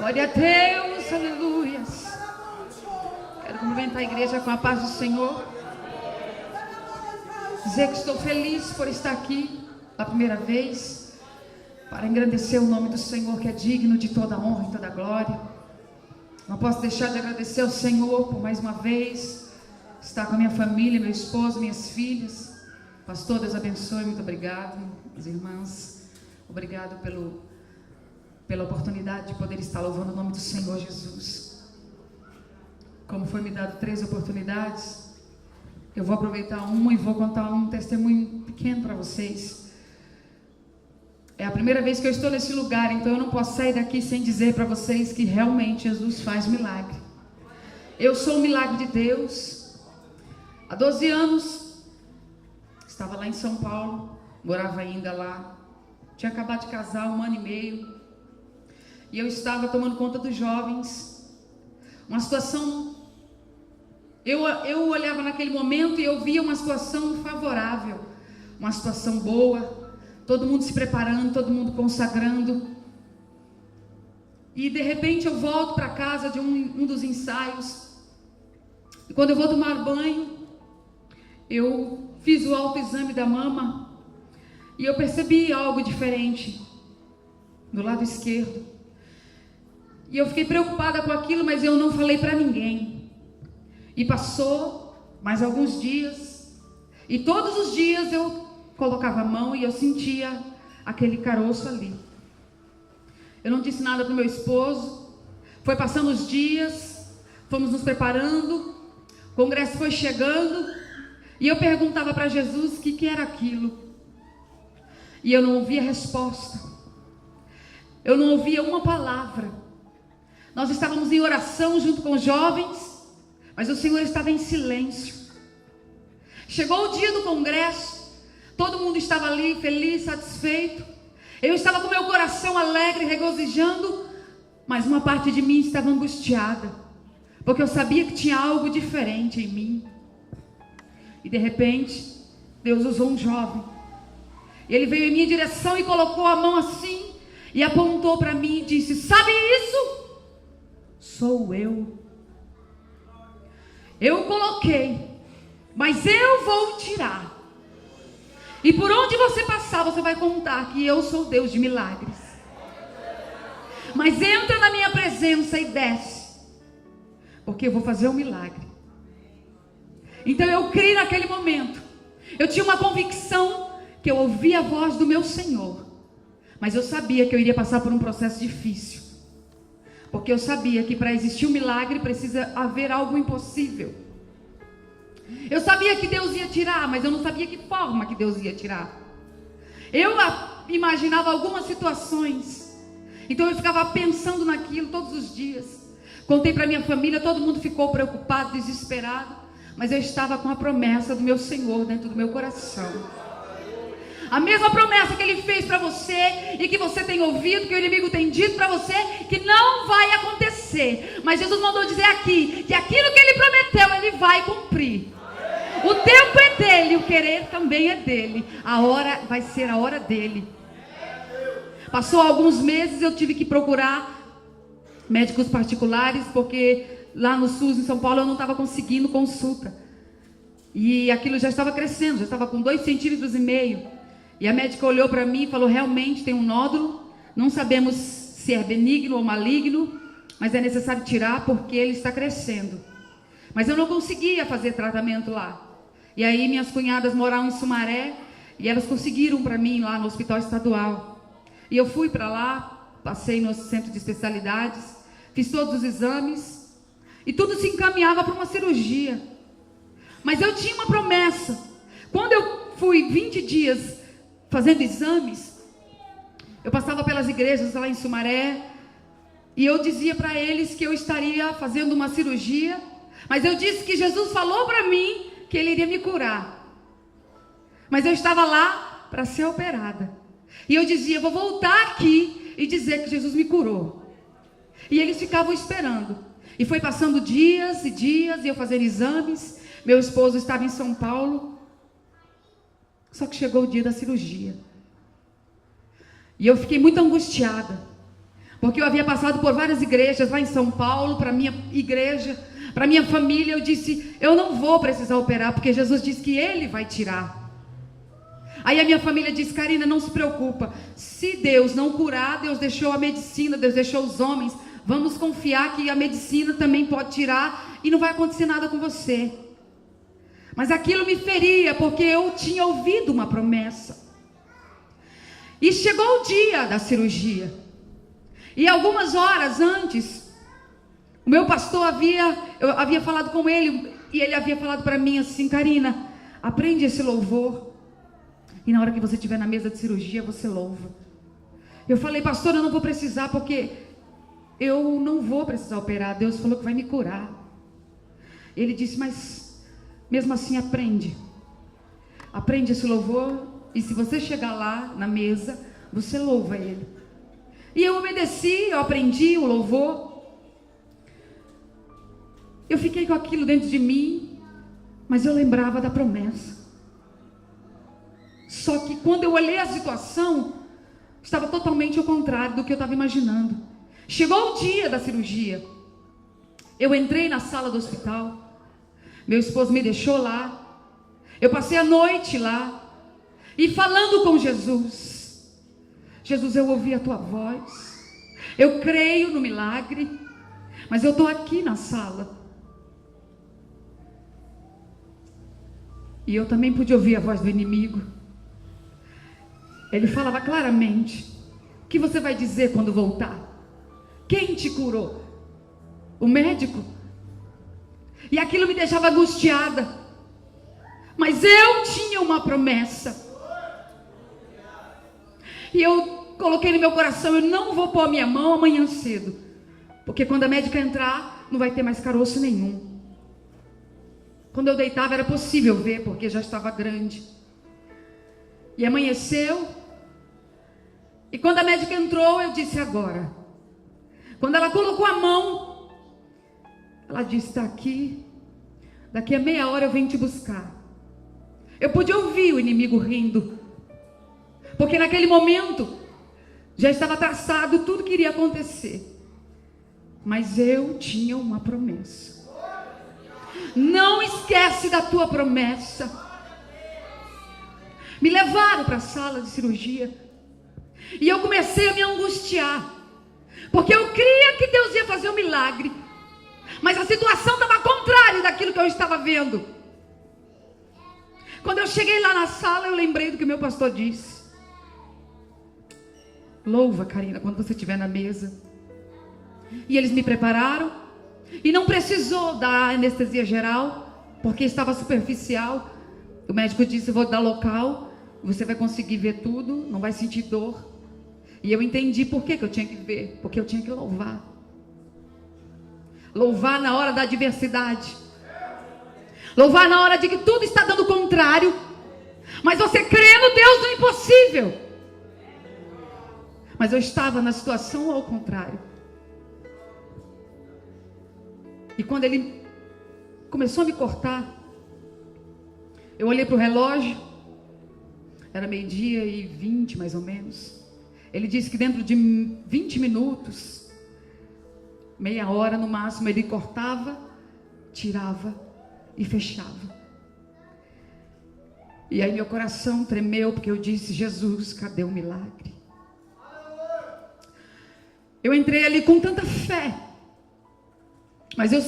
Glória a Deus, aleluias. Quero cumprimentar a igreja com a paz do Senhor. Dizer que estou feliz por estar aqui pela primeira vez, para engrandecer o nome do Senhor, que é digno de toda honra e toda glória. Não posso deixar de agradecer ao Senhor por mais uma vez estar com a minha família, meu esposo, minhas filhas. Pastor, Deus abençoe, muito obrigado. As irmãs, obrigado pela oportunidade de poder estar louvando o nome do Senhor Jesus. Como foi me dado 3 oportunidades, eu vou aproveitar uma e vou contar um testemunho pequeno para vocês. É a primeira vez que eu estou nesse lugar, então eu não posso sair daqui sem dizer para vocês que realmente Jesus faz milagre. Eu sou o milagre de Deus. Há 12 anos, estava lá em São Paulo, morava ainda lá. Tinha acabado de casar, 1 ano e meio. E eu estava tomando conta dos jovens. Uma situação... Eu olhava naquele momento e eu via uma situação favorável. Uma situação boa. Todo mundo se preparando, todo mundo consagrando. E de repente eu volto para casa de um dos ensaios. E quando eu vou tomar banho, eu fiz o autoexame da mama. E eu percebi algo diferente do lado esquerdo. E eu fiquei preocupada com aquilo, mas eu não falei para ninguém. E passou mais alguns dias. E todos os dias eu colocava a mão e eu sentia aquele caroço ali. Eu não disse nada para o meu esposo. Foi passando os dias, fomos nos preparando, o congresso foi chegando. E eu perguntava para Jesus o que era aquilo. E eu não ouvia resposta. Eu não ouvia uma palavra. Nós estávamos em oração junto com os jovens, mas o Senhor estava em silêncio. Chegou o dia do congresso, todo mundo estava ali feliz, satisfeito. Eu estava com meu coração alegre, regozijando, mas uma parte de mim estava angustiada, porque eu sabia que tinha algo diferente em mim. E de repente, Deus usou um jovem. Ele veio em minha direção e colocou a mão assim, e apontou para mim e disse: sabe isso? Sou eu. Eu coloquei, mas eu vou tirar. E por onde você passar, você vai contar que eu sou Deus de milagres. Mas entra na minha presença e desce, porque eu vou fazer um milagre. Então eu criei naquele momento. Eu tinha uma convicção que eu ouvia a voz do meu Senhor, mas eu sabia que eu iria passar por um processo difícil. Porque eu sabia que para existir um milagre precisa haver algo impossível. Eu sabia que Deus ia tirar, mas eu não sabia que forma que Deus ia tirar. Eu imaginava algumas situações. Então eu ficava pensando naquilo todos os dias. Contei para minha família, todo mundo ficou preocupado, desesperado. Mas eu estava com a promessa do meu Senhor dentro do meu coração. A mesma promessa que Ele fez para você e que você tem ouvido, que o inimigo tem dito para você, que não vai acontecer. Mas Jesus mandou dizer aqui, que aquilo que Ele prometeu, Ele vai cumprir. O tempo é dele, o querer também é dele. A hora vai ser a hora dele. Passou alguns meses, eu tive que procurar médicos particulares, porque lá no SUS, em São Paulo, eu não estava conseguindo consulta. E aquilo já estava crescendo, já estava com 2,5 centímetros. E a médica olhou para mim e falou: realmente tem um nódulo, não sabemos se é benigno ou maligno, mas é necessário tirar porque ele está crescendo. Mas eu não conseguia fazer tratamento lá. E aí minhas cunhadas moravam em Sumaré e elas conseguiram para mim lá no hospital estadual. E eu fui para lá, passei no centro de especialidades, fiz todos os exames e tudo se encaminhava para uma cirurgia. Mas eu tinha uma promessa. Quando eu fui 20 dias fazendo exames, eu passava pelas igrejas lá em Sumaré e eu dizia para eles que eu estaria fazendo uma cirurgia, mas eu disse que Jesus falou para mim que Ele iria me curar. Mas eu estava lá para ser operada. E eu dizia: eu vou voltar aqui e dizer que Jesus me curou. E eles ficavam esperando. E foi passando dias e dias, e eu fazendo exames. Meu esposo estava em São Paulo. Só que chegou o dia da cirurgia. E eu fiquei muito angustiada. Porque eu havia passado por várias igrejas lá em São Paulo, para minha igreja, para minha família. Eu disse, eu não vou precisar operar, porque Jesus disse que Ele vai tirar. Aí a minha família disse, Karina, não se preocupa. Se Deus não curar, Deus deixou a medicina, Deus deixou os homens. Vamos confiar que a medicina também pode tirar e não vai acontecer nada com você. Mas aquilo me feria, porque eu tinha ouvido uma promessa. E chegou o dia da cirurgia. E algumas horas antes, o meu pastor eu havia falado com ele, e ele havia falado para mim assim, Karina, aprende esse louvor, e na hora que você estiver na mesa de cirurgia, você louva. Eu falei, pastor, eu não vou precisar, porque eu não vou precisar operar, Deus falou que vai me curar. Ele disse, mas mesmo assim aprende esse louvor, e se você chegar lá na mesa, você louva Ele. E eu obedeci, eu aprendi o louvor. Eu fiquei com aquilo dentro de mim, mas eu lembrava da promessa. Só que quando eu olhei a situação, estava totalmente ao contrário do que eu estava imaginando. Chegou o dia da cirurgia. Eu entrei na sala do hospital. Meu esposo me deixou lá. Eu passei a noite lá. E falando com Jesus. Jesus, eu ouvi a tua voz. Eu creio no milagre. Mas eu estou aqui na sala. E eu também pude ouvir a voz do inimigo. Ele falava claramente: o que você vai dizer quando voltar? Quem te curou? O médico? E aquilo me deixava angustiada. Mas eu tinha uma promessa. E eu coloquei no meu coração, eu não vou pôr a minha mão amanhã cedo. Porque quando a médica entrar, não vai ter mais caroço nenhum. Quando eu deitava era possível ver, porque já estava grande. E amanheceu. E quando a médica entrou, eu disse agora. Quando ela colocou a mão, ela disse, está aqui. Daqui a meia hora eu venho te buscar. Eu pude ouvir o inimigo rindo. Porque naquele momento, já estava traçado tudo que iria acontecer. Mas eu tinha uma promessa. Não esquece da tua promessa. Me levaram para a sala de cirurgia. E eu comecei a me angustiar. Porque eu cria que Deus ia fazer um milagre. Mas a situação estava contrária daquilo que eu estava vendo. Quando eu cheguei lá na sala, eu lembrei do que meu pastor disse. Louva, Karina, quando você estiver na mesa. E eles me prepararam. E não precisou da anestesia geral, porque estava superficial. O médico disse, vou dar local. Você vai conseguir ver tudo, não vai sentir dor. E eu entendi por que eu tinha que ver. Porque eu tinha que louvar. Louvar na hora da adversidade. Louvar na hora de que tudo está dando contrário. Mas você crê no Deus do impossível. Mas eu estava na situação ao contrário. E quando ele começou a me cortar, eu olhei para o relógio. Era 12:20 mais ou menos. Ele disse que dentro de 20 minutos, meia hora no máximo, ele cortava, tirava e fechava. E aí meu coração tremeu, porque eu disse, Jesus, cadê o milagre? Eu entrei ali com tanta fé, mas eu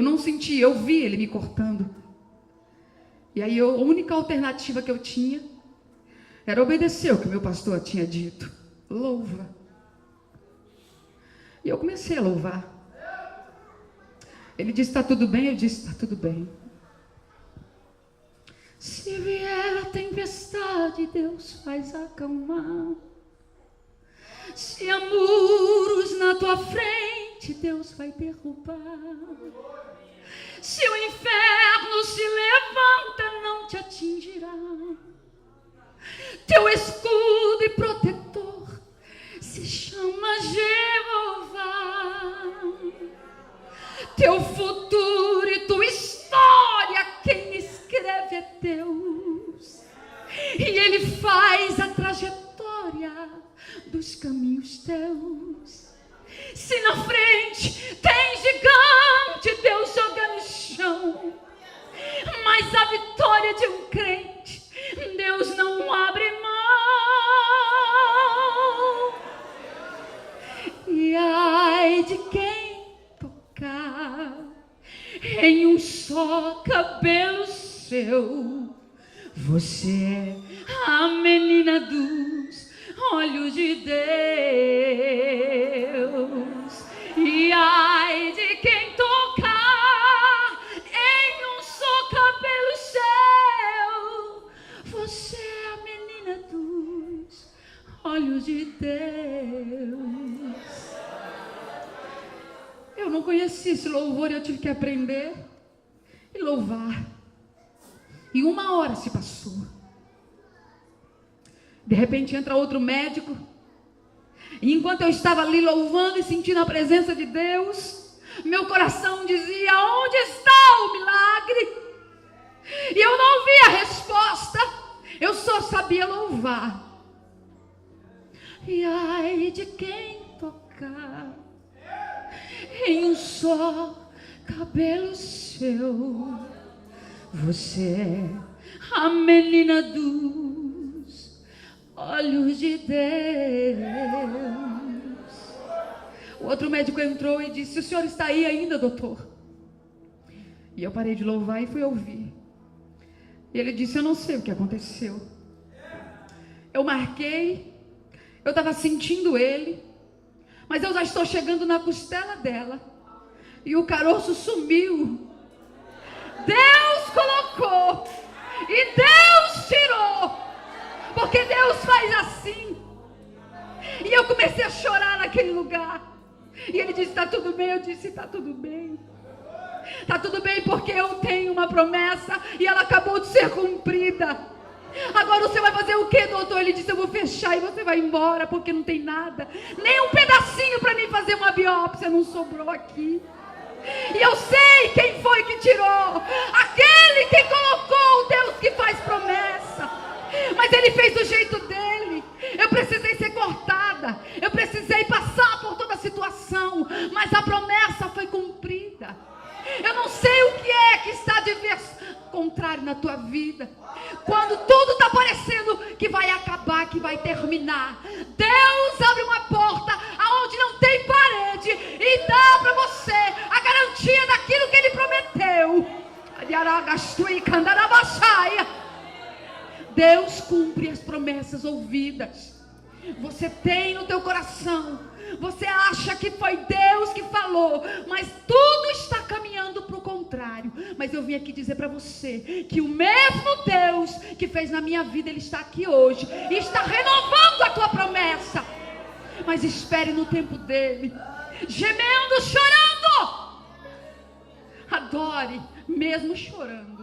não senti, eu vi ele me cortando. E aí a única alternativa que eu tinha era obedecer o que meu pastor tinha dito. Louva. E eu comecei a louvar. Ele disse, está tudo bem? Eu disse, está tudo bem. Se vier a tempestade, Deus faz acalmar. Se há muros na tua frente, Deus vai derrubar. Se o inferno se levanta, não te atingirá. Teu escudo e protetor se chama Jeová. Teu futuro e tua história, quem escreve é Deus. E Ele faz a trajetória dos caminhos teus. Se na frente tem gigante, Deus joga no chão. Mas a vitória de um crente, Deus não abre mão. E ai de quem tocar em um só cabelo seu, você é a menina dos olhos de Deus. E ai de quem tocar em um só cabelo seu, você é a menina dos olhos de Deus. Eu não conhecia esse louvor e eu tive que aprender e louvar. E 1 hora se passou. De repente entra outro médico. E enquanto eu estava ali louvando e sentindo a presença de Deus, meu coração dizia: onde está o milagre? E eu não vi a resposta. Eu só sabia louvar. E ai de quem tocar em um só cabelo seu, você é a menina dos olhos de Deus. O outro médico entrou e disse: o senhor está aí ainda, doutor? E eu parei de louvar e fui ouvir. E ele disse: eu não sei o que aconteceu. Eu marquei, eu estava sentindo ele, mas eu já estou chegando na costela dela e o caroço sumiu. Deus colocou e Deus tirou, porque Deus faz assim. E eu comecei a chorar naquele lugar. E ele disse: está tudo bem? Eu disse: está tudo bem. Está tudo bem, porque eu tenho uma promessa e ela acabou de ser cumprida. Agora você vai fazer o que, doutor? Ele disse: eu vou fechar e você vai embora, porque não tem nada, nem um pedacinho para mim fazer uma biópsia não sobrou aqui. E eu sei quem foi que tirou. Aquele que colocou, o Deus que faz promessa. Mas ele fez do jeito dele. Eu precisei ser cortada, eu precisei passar por toda a situação, mas a promessa foi cumprida. Eu não sei o que é que está de contrário na tua vida. Quando tudo está parecendo que vai acabar, que vai terminar, Deus abre uma porta aonde não tem parede e dá para você a garantia daquilo que Ele prometeu. Deus cumpre as promessas ouvidas. Você tem no teu coração, você acha que foi Deus que falou, mas tudo está caminhando para o contrário. Mas eu vim aqui dizer para você que o mesmo Deus que fez na minha vida, Ele está aqui hoje e está renovando a tua promessa. Mas espere no tempo dele, gemendo, chorando. Adore mesmo chorando.